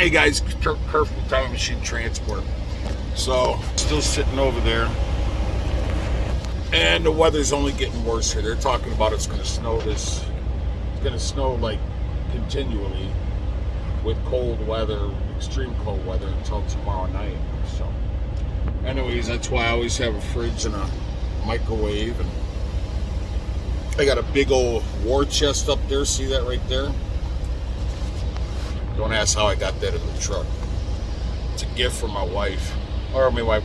Hey guys, Kurt from Time Machine Transport. So, still sitting over there, and the weather's only getting worse here. They're talking about it's going to snow it's going to snow like continually with cold weather, extreme cold weather until tomorrow night. So, anyways, that's why I always have a fridge and a microwave, and I got a big old war chest up there. See that right there? Don't ask how I got that in the truck. It's a gift from my wife. Or, I mean, I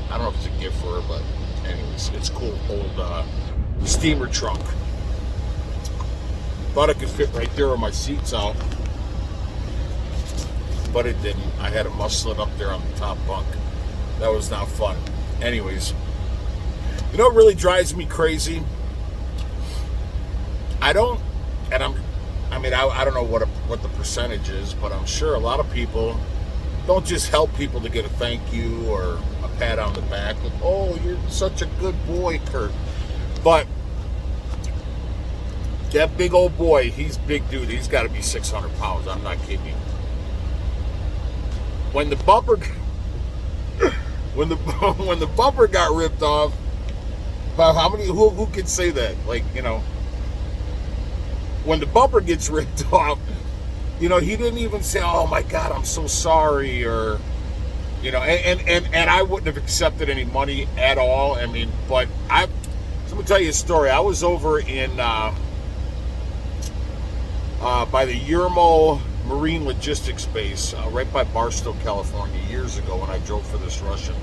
don't know if it's a gift for her, but anyways, it's cool. Old steamer trunk. Thought it could fit right there where my seat's out. But it didn't. I had to muscle it up there on the top bunk. That was not fun. Anyways, you know what really drives me crazy? I don't know what the percentage is, but I'm sure a lot of people don't just help people to get a thank you or a pat on the back. Like, oh, you're such a good boy, Kurt. But that big old boy, he's big dude. He's got to be 600 pounds. I'm not kidding you. When the bumper, when the bumper got ripped off, how many? Who can say that? Like, you know. When the bumper gets ripped off, you know, he didn't even say, oh my God, I'm so sorry, or, you know, and I wouldn't have accepted any money at all. I mean, but I'm going to tell you a story. I was over in, by the Yermo Marine Logistics Base, right by Barstow, California, years ago when I drove for this Russian.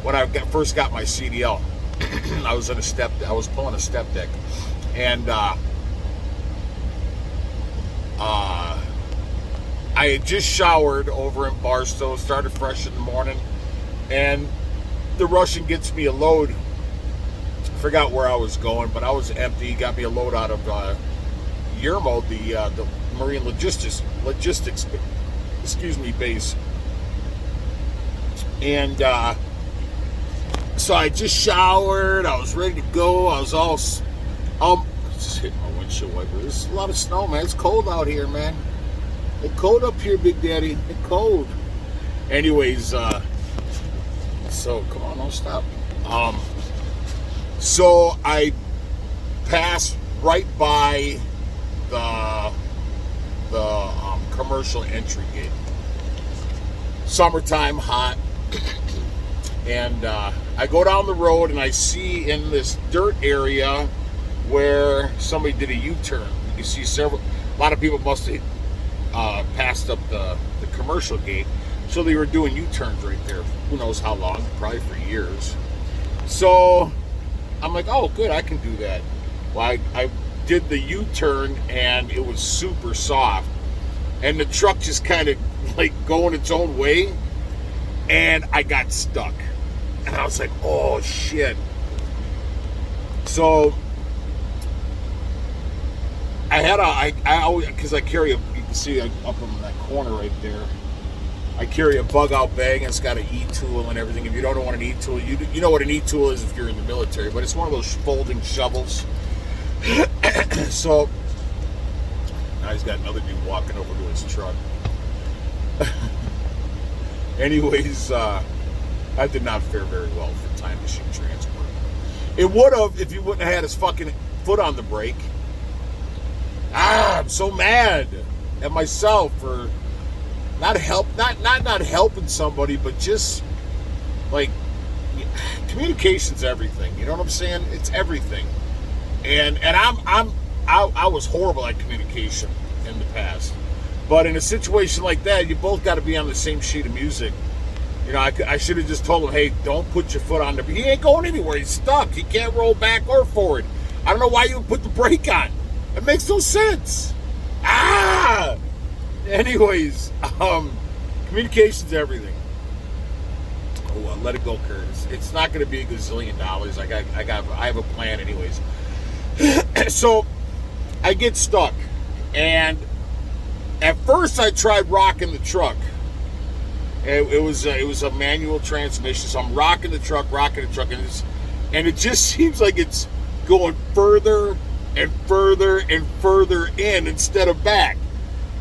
When I first got my CDL, I was pulling a step deck, and, I had just showered over in Barstow, started fresh in the morning, and the Russian gets me a load. Forgot where I was going, but I was empty. He got me a load out of Yermo, the Marine Logistics base. And so I just showered. I was ready to go. I was all just hitting my windshield wiper. There's a lot of snow, man. It's cold out here, man. It's cold up here, Big Daddy. It's cold. Anyways, so come on, don't stop. So I passed right by the commercial entry gate. Summertime, hot, and I go down the road and I see in this dirt area where somebody did a U-turn. You can see a lot of people must have passed up the commercial gate, so they were doing U-turns right there. Who knows how long? Probably for years. So I'm like, oh, good, I can do that. Well, I did the U-turn and it was super soft, and the truck just kind of like going its own way, and I got stuck, and I was like, oh shit. So I always, because I carry you can see up in that corner right there, I carry a bug out bag, and it's got an E-tool and everything. If you don't know what an E-tool, you know what an E-tool is if you're in the military, but it's one of those folding shovels. So now he's got another dude walking over to his truck. Anyways, that did not fare very well for Time Machine Transport. It would have if you wouldn't have had his fucking foot on the brake. I'm so mad at myself for not helping somebody, but just like communication's everything. You know what I'm saying? It's everything. And I was horrible at communication in the past. But in a situation like that, you both got to be on the same sheet of music. You know, I should have just told him, hey, don't put your foot on the brake. He ain't going anywhere. He's stuck. He can't roll back or forward. I don't know why you would put the brake on. It makes no sense. Anyways, communication's everything. Oh, well, let it go, Kurt. It's not going to be $1 gazillion. I have a plan, anyways. So I get stuck, and at first I tried rocking the truck. It was a manual transmission, so I'm rocking the truck, and it just seems like it's going further and further and further in instead of back.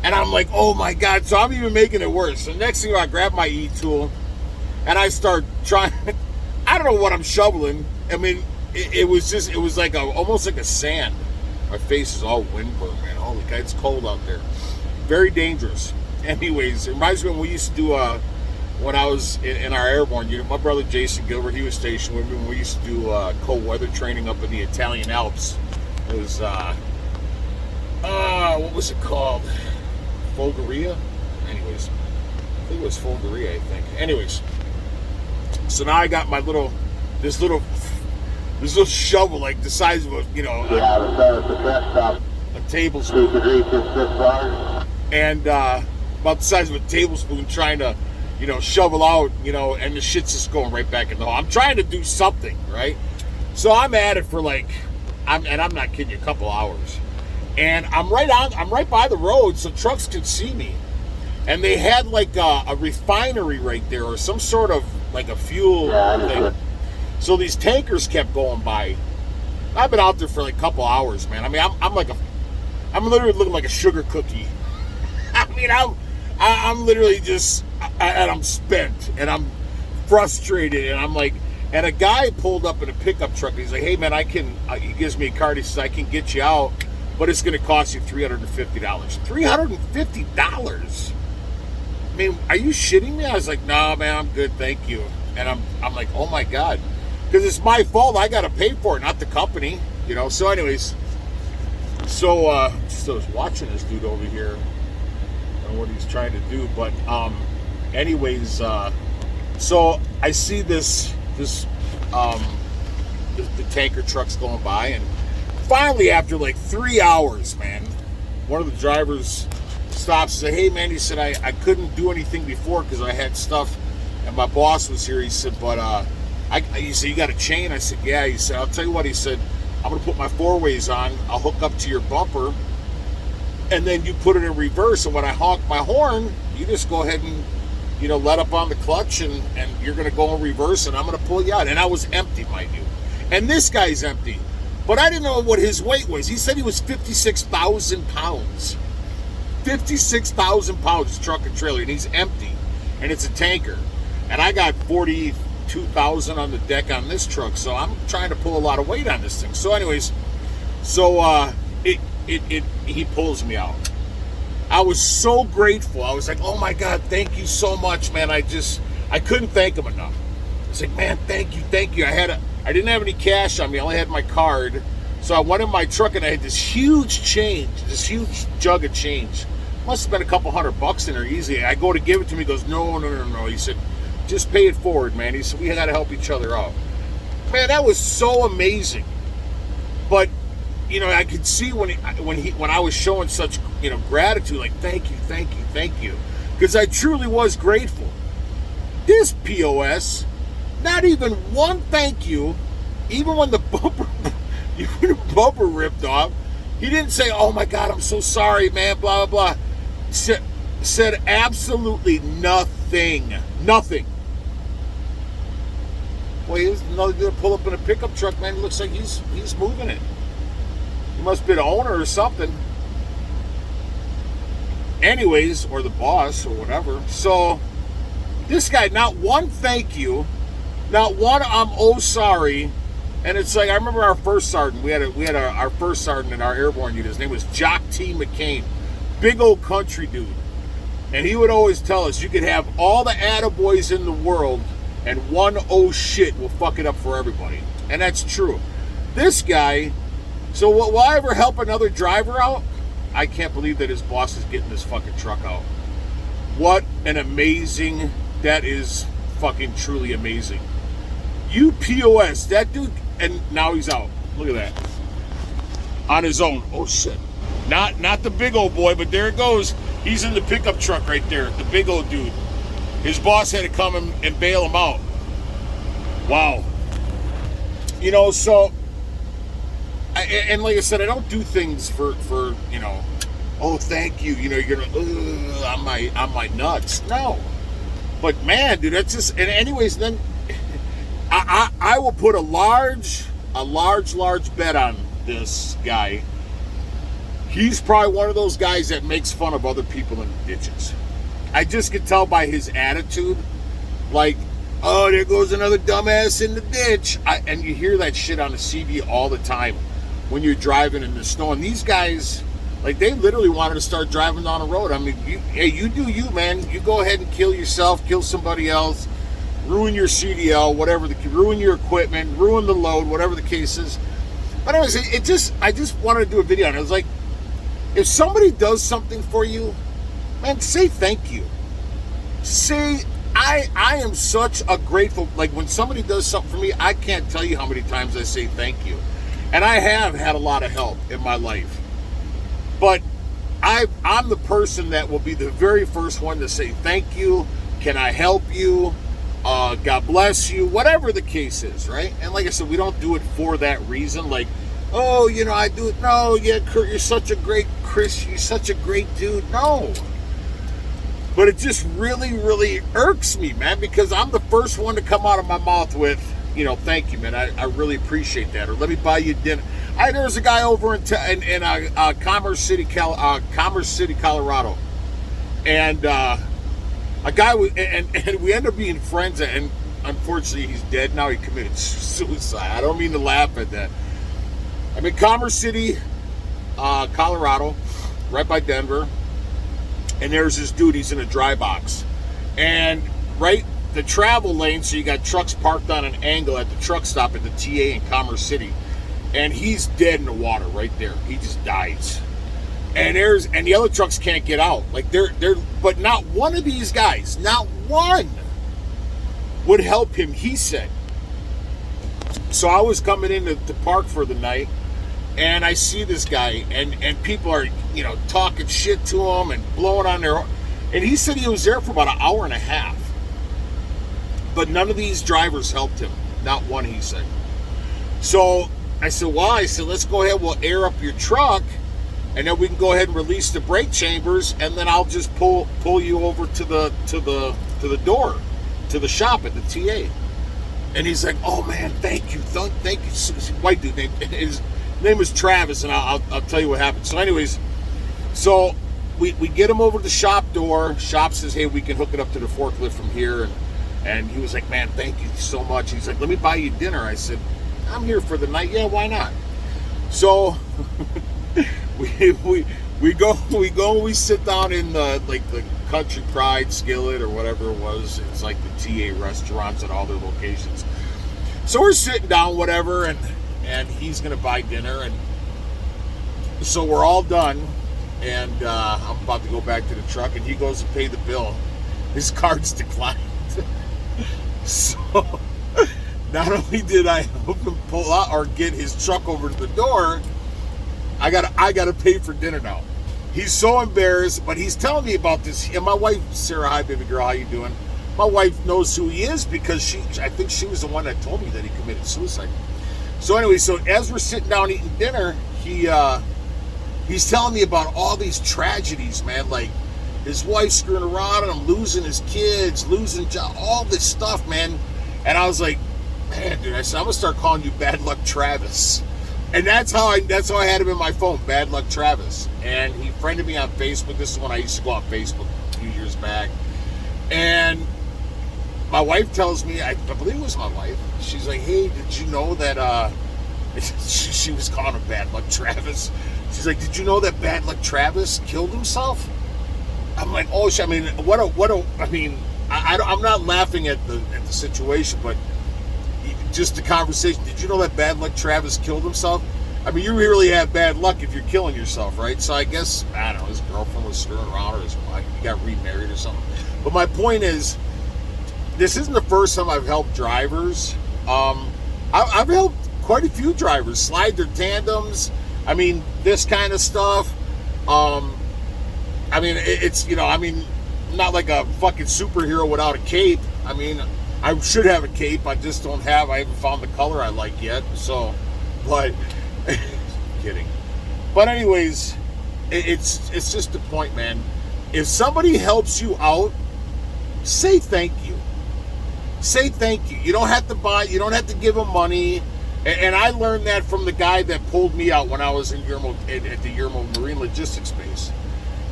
And I'm like, oh my God. So I'm even making it worse. So next thing I grab my e-tool and I start trying. I don't know what I'm shoveling. I mean, it was like almost like a sand. My face is all windburned, man. Holy God, it's cold out there. Very dangerous. Anyways, it reminds me when we used to do, when I was in our airborne unit, my brother Jason Gilbert, he was stationed with me when we used to do cold weather training up in the Italian Alps. It was, what was it called? Folgaria? Anyways, I think it was Folgaria, I think. Anyways, so now I got my this little shovel, like the size of a, a tablespoon. And about the size of a tablespoon, trying to, shovel out, and the shit's just going right back in the hole. I'm trying to do something, right? So I'm at it for like, I'm not kidding you, a couple hours. And I'm right by the road, so trucks could see me. And they had like a refinery right there, or some sort of like a fuel thing. So these tankers kept going by. I've been out there for like a couple hours, man. I mean, I'm literally looking like a sugar cookie. I mean, I'm literally just, and I'm spent, and I'm frustrated, and I'm like, and a guy pulled up in a pickup truck. And he's like, hey man, he gives me a card. He says, I can get you out, but it's going to cost you $350. $350? I mean, are you shitting me? I was like, nah, man, I'm good, thank you. And I'm like, oh my God, because it's my fault. I got to pay for it, not the company, So anyways, just I was watching this dude over here. I don't know what he's trying to do, but anyways, so I see the tanker trucks going by, and finally, after like 3 hours, man, one of the drivers stops and says, hey man, he said, I couldn't do anything before because I had stuff and my boss was here. He said, but he said, you got a chain? I said, yeah. He said, I'll tell you what, he said, I'm gonna put my four ways on, I'll hook up to your bumper, and then you put it in reverse, and when I honk my horn, you just go ahead and let up on the clutch, and you're gonna go in reverse, and I'm gonna pull you out. And I was empty, mind you, and this guy's empty, but I didn't know what his weight was. He said he was 56,000 pounds. 56,000 pounds, truck and trailer, and he's empty, and it's a tanker, and I got 42,000 on the deck on this truck, so I'm trying to pull a lot of weight on this thing. So anyways, he pulls me out. I was so grateful. I was like, oh my God, thank you so much, man. I couldn't thank him enough. I was like, man, thank you. I didn't have any cash on me. I only had my card. So I went in my truck and I had this huge jug of change. Must have been a couple $100 in there easy. I go to give it to him. He goes, no. He said, just pay it forward, man. He said, we got to help each other out. Man, that was so amazing. But I could see when I was showing such gratitude, like thank you, because I truly was grateful. This POS, not even one thank you, even when the bumper ripped off, he didn't say, oh my God, I'm so sorry, man, blah blah blah. Said absolutely nothing. Boy, he's another dude pull up in a pickup truck, man. It looks like he's moving it. He must be the owner or something. Anyways, or the boss or whatever. So this guy, not one thank you, not one I'm oh sorry. And it's like, I remember our first sergeant. We had our first sergeant in our airborne unit. His name was Jock T. McCain. Big old country dude. And he would always tell us, you could have all the attaboys in the world, and one oh shit will fuck it up for everybody. And that's true. This guy, so will I ever help another driver out? I can't believe that his boss is getting this fucking truck out. What an amazing, that is fucking truly amazing. UPOS, that dude, and now he's out. Look at that. On his own. Oh shit. Not the big old boy, but there it goes. He's in the pickup truck right there, the big old dude. His boss had to come and bail him out. Wow. So, and like I said, I don't do things for oh, thank you. You're gonna, on my nuts. No. But man, dude, that's just, and anyways, then I will put a large bet on this guy. He's probably one of those guys that makes fun of other people in the ditches. I just could tell by his attitude, like, oh, there goes another dumbass in the ditch. And you hear that shit on the CD all the time when you're driving in the snow. And these guys, like, they literally wanted to start driving down the road. I mean, you do you, man. You go ahead and kill yourself, kill somebody else, ruin your CDL, whatever, ruin your equipment, ruin the load, whatever the case is. But anyways, I just wanted to do a video, and it was like, if somebody does something for you, man, say thank you. Say, I am such a grateful, like when somebody does something for me, I can't tell you how many times I say thank you. And I have had a lot of help in my life. But I'm the person that will be the very first one to say thank you, can I help you, God bless you, whatever the case is, right? And like I said, we don't do it for that reason, like, oh, you know, I do it. No, yeah, Kurt, you're such a great Chris, you're such a great dude. No. But it just really, really irks me, man, because I'm the first one to come out of my mouth with, you know, thank you, man. I really appreciate that. Or let me buy you dinner. There was a guy over in Commerce City, Colorado. And a guy, and we ended up being friends, and unfortunately he's dead now. He committed suicide. I don't mean to laugh at that. I'm in Commerce City, Colorado, right by Denver. And there's this dude, he's in a dry box. And right, the travel lane, so you got trucks parked on an angle at the truck stop at the TA in Commerce City. And he's dead in the water right there. He just dies. And the other trucks can't get out. Like but not one of these guys, not one, would help him, he said. So I was coming in to park for the night, and I see this guy, and people are, you know, talking shit to him and blowing on their... And he said he was there for about an hour and a half. But none of these drivers helped him. Not one, he said. So I said, well, let's go ahead, we'll air up your truck, and then we can go ahead and release the brake chambers, and then I'll just pull you over to the door, to the shop at the TA. And he's like, oh man, thank you. White dude, his name was Travis, and I'll tell you what happened. So anyways, so we get him over to the shop door. Shop says, hey, we can hook it up to the forklift from here. And he was like, man, thank you so much. He's like, let me buy you dinner. I said, I'm here for the night. Yeah, why not? So we go, we sit down in the Country Pride Skillet or whatever it was. It's like the TA restaurants at all their locations. So we're sitting down, whatever, and he's gonna buy dinner, and so we're all done, and I'm about to go back to the truck, and he goes to pay the bill. His card's declined. So not only did I help him pull out or get his truck over to the door, I gotta pay for dinner now. He's so embarrassed, but he's telling me about this. And my wife, Sarah, hi baby girl, how you doing? My wife knows who he is because I think she was the one that told me that he committed suicide. So anyway, so as we're sitting down eating dinner, he's telling me about all these tragedies, man, like his wife screwing around and him, losing his kids, losing job, all this stuff, man. And I was like, man, dude, I said, I'm gonna start calling you Bad Luck Travis. And that's how I had him in my phone, Bad Luck Travis. And he friended me on Facebook. This is when I used to go on Facebook a few years back. And my wife tells me, I believe it was my wife, she's like, hey, did you know that, she was calling him Bad Luck Travis. She's like, did you know that Bad Luck Travis killed himself? I'm like, oh, I mean, I'm not laughing at the situation, but just the conversation. Did you know that Bad Luck Travis killed himself? I mean, you really have bad luck if you're killing yourself, right? So I guess, I don't know, his girlfriend was screwing around, or he got remarried or something. But my point is, this isn't the first time I've helped drivers. I've helped quite a few drivers slide their tandems. I mean, this kind of stuff. I mean, it's, you know, I mean, not like a fucking superhero without a cape. I mean, I should have a cape. I just don't have. I haven't found the color I like yet. So, but kidding. But anyways, it's just the point, man. If somebody helps you out, say thank you. Say thank you. You don't have to buy. You don't have to give them money. And I learned that from the guy that pulled me out when I was in Yermo, at the Yermo Marine Logistics Base.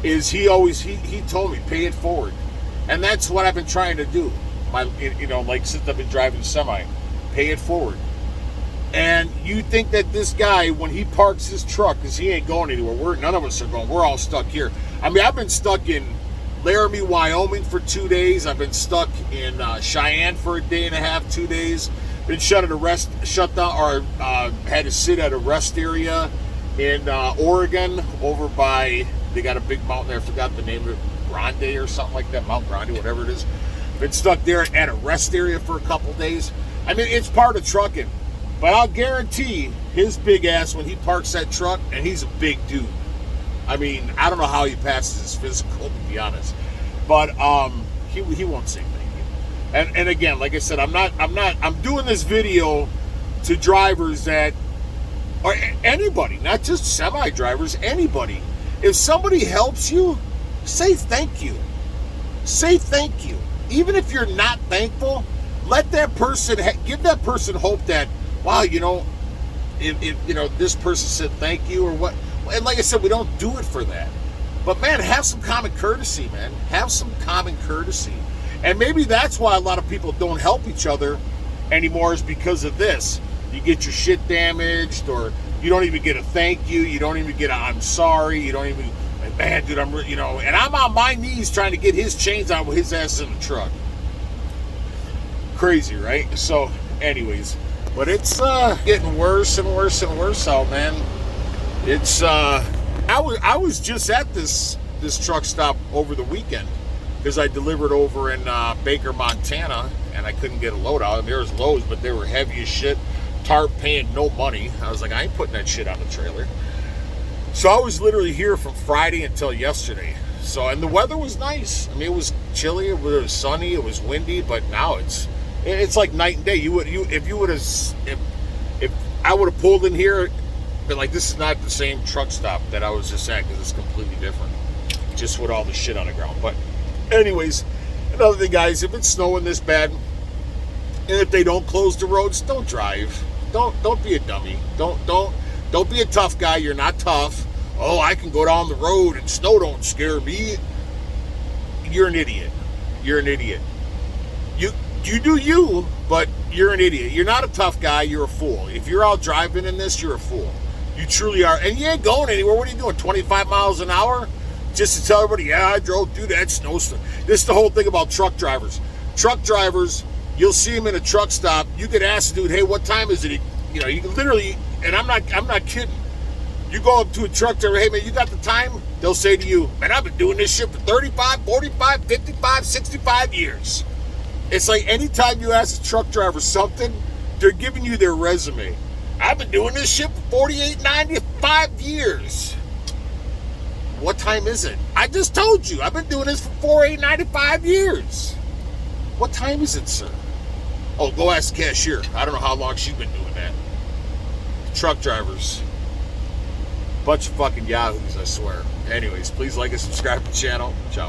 Is he told me, pay it forward. And that's what I've been trying to do. Like since I've been driving the semi, pay it forward. And you think that this guy, when he parks his truck, because he ain't going anywhere, none of us are going, we're all stuck here. I mean, I've been stuck in Laramie, Wyoming for 2 days. I've been stuck in Cheyenne for a day and a half, 2 days. Been shut down, or had to sit at a rest area in Oregon, over by, they got a big mountain there, I forgot the name of it, Grande or something like that, Mount Grande, whatever it is. Been stuck there at a rest area for a couple days. I mean, it's part of trucking. But I'll guarantee his big ass, when he parks that truck, and he's a big dude. I mean, I don't know how he passes his physical, to be honest. But he won't say thank you. And again, like I said, I'm doing this video to drivers that, or anybody, not just semi-drivers, anybody. If somebody helps you, say thank you. Say thank you. Even if you're not thankful, let that person, give that person hope that, wow, if this person said thank you or what. And like I said, we don't do it for that. But man, have some common courtesy, man. Have some common courtesy. And maybe that's why a lot of people don't help each other anymore, is because of this. You get your shit damaged, or you don't even get a thank you. You don't even get a I'm sorry. You don't even, like, man, dude, and I'm on my knees trying to get his chains out with his ass in the truck. Crazy, right? So, anyways, but it's getting worse and worse and worse out, man. It's I was just at this truck stop over the weekend because I delivered over in Baker, Montana, and I couldn't get a load out. And there was loads, but they were heavy as shit. Tarp paying no money. I was like, I ain't putting that shit on the trailer. So I was literally here from Friday until yesterday. So, and the weather was nice. I mean, it was chilly, it was sunny, it was windy, but now it's like night and day. If I would have pulled in here, been like, this is not the same truck stop that I was just at, because it's completely different, just with all the shit on the ground. But anyways, another thing, guys, if it's snowing this bad, and if they don't close the roads, don't drive. Don't be a dummy. Don't be a tough guy. You're not tough. Oh, I can go down the road and snow don't scare me. You're an idiot. You're an idiot. You do you, but you're an idiot. You're not a tough guy. You're a fool. If you're out driving in this, you're a fool. You truly are. And you ain't going anywhere. What are you doing, 25 miles an hour? Just to tell everybody, yeah, I drove through that snowstorm. This is the whole thing about truck drivers. Truck drivers, you'll see them in a truck stop. You could ask the dude, hey, what time is it? You can literally, and I'm not kidding. You go up to a truck driver, hey, man, you got the time? They'll say to you, man, I've been doing this shit for 35, 45, 55, 65 years. It's like anytime you ask a truck driver something, they're giving you their resume. I've been doing this shit for 48, 95 years. What time is it? I just told you, I've been doing this for 48, 95 years. What time is it, sir? Oh, go ask the cashier. I don't know how long she's been doing that. Truck drivers. Bunch of fucking yahoos, I swear. Anyways, please like and subscribe to the channel. Ciao.